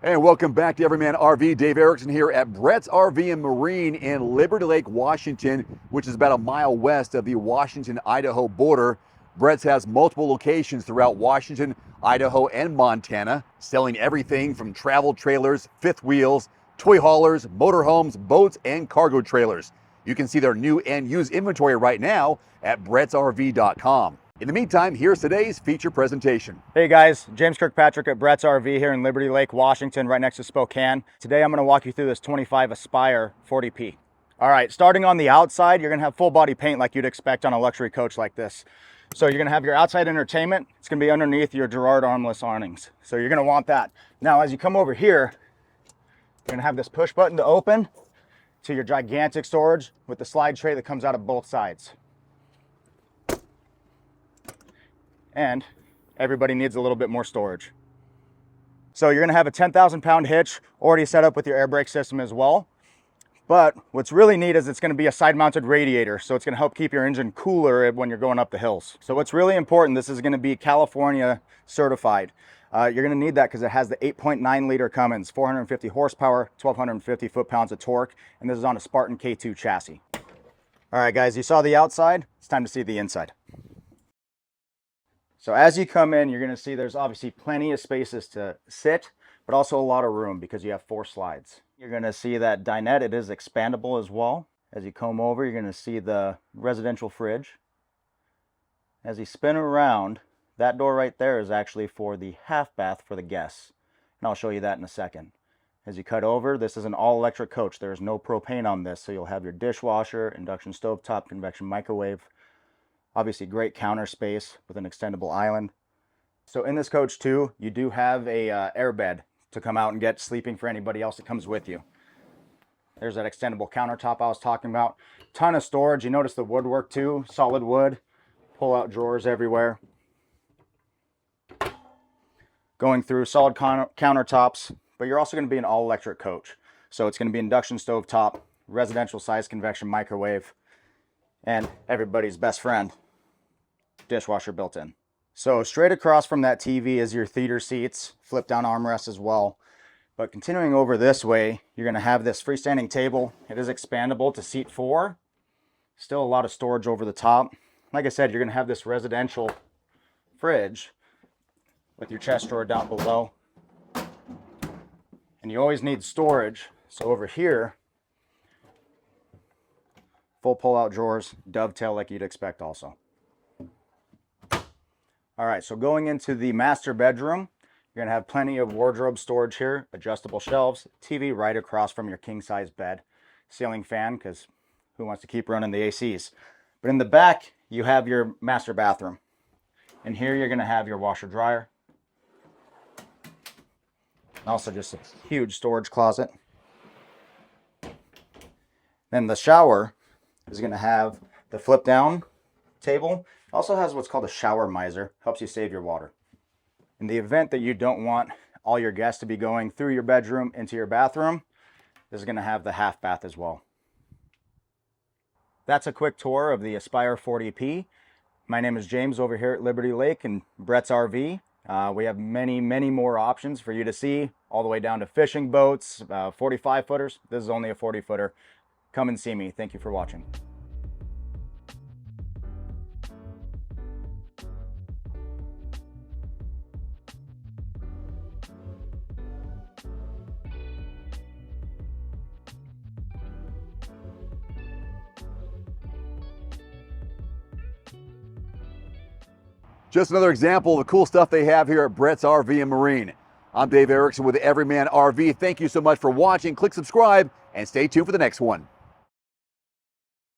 And welcome back to Everyman RV. Dave Erickson here at Brett's RV and Marine in Liberty Lake, Washington, which is about a mile west of the Washington-Idaho border. Brett's has multiple locations throughout Washington, Idaho, and Montana, selling everything from travel trailers, fifth wheels, toy haulers, motorhomes, boats, and cargo trailers. You can see their new and used inventory right now at brettsrv.com. In the meantime, here's today's feature presentation. Hey guys, James Kirkpatrick at Brett's RV here in Liberty Lake, Washington, right next to Spokane. Today I'm going to walk you through this 25 Aspire 40P. All right, starting on the outside, you're going to have full body paint like you'd expect on a luxury coach like this. So you're going to have your outside entertainment. It's going to be underneath your Girard armless awnings. So you're going to want that. Now, as you come over here, you're going to have this push button to open to your gigantic storage with the slide tray that comes out of both sides. And everybody needs a little bit more storage. So you're going to have a 10,000 pound hitch already set up with your air brake system as well. But what's really neat is it's going to be a side mounted radiator. So it's going to help keep your engine cooler when you're going up the hills. So what's really important, this is going to be California certified. You're going to need that because it has the 8.9 liter Cummins, 450 horsepower, 1,250 foot-pounds of torque. And this is on a Spartan K2 chassis. All right, guys, you saw the outside. It's time to see the inside. So as you come in, you're going to see there's obviously plenty of spaces to sit, but also a lot of room because you have 4 slides. You're going to see that dinette, it is expandable as well. As you come over, you're going to see the residential fridge. As you spin around, that door right there is actually for the half bath for the guests. And I'll show you that in a second. As you cut over, this is an all-electric coach. There's no propane on this, so you'll have your dishwasher, induction stovetop, convection microwave. Obviously great counter space with an extendable island. So in this coach too, you do have a air bed to come out and get sleeping for anybody else that comes with you. There's that extendable countertop I was talking about. Ton of storage. You notice the woodwork too, solid wood. Pull out drawers everywhere. Going through solid countertops, but you're also going to be an all electric coach. So it's going to be induction stovetop, residential size convection microwave, and everybody's best friend, dishwasher built in. So straight across from that TV is your theater seats, flip down armrests as well. But continuing over this way, you're going to have this freestanding table. It is expandable to seat 4. Still a lot of storage over the top. Like I said, you're going to have this residential fridge with your chest drawer down below. And you always need storage. So over here, full pull-out drawers, dovetail like you'd expect also. All right, so going into the master bedroom, you're gonna have plenty of wardrobe storage here, adjustable shelves, TV right across from your king-size bed, ceiling fan, because who wants to keep running the ACs? But in the back, you have your master bathroom. And here you're gonna have your washer dryer. Also just a huge storage closet. Then the shower is going to have the flip down table. It also has what's called a shower miser, helps you save your water. In the event that you don't want all your guests to be going through your bedroom into your bathroom, this is going to have the half bath as well. That's a quick tour of the Aspire 40P. My name is James over here at Liberty Lake and Brett's RV. We have many more options for you to see, all the way down to fishing boats, 45 footers. This is only a 40 footer. Come and see me. Thank you for watching. Just another example of the cool stuff they have here at Brett's RV and Marine. I'm Dave Erickson with Everyman RV. Thank you so much for watching. Click subscribe and stay tuned for the next one.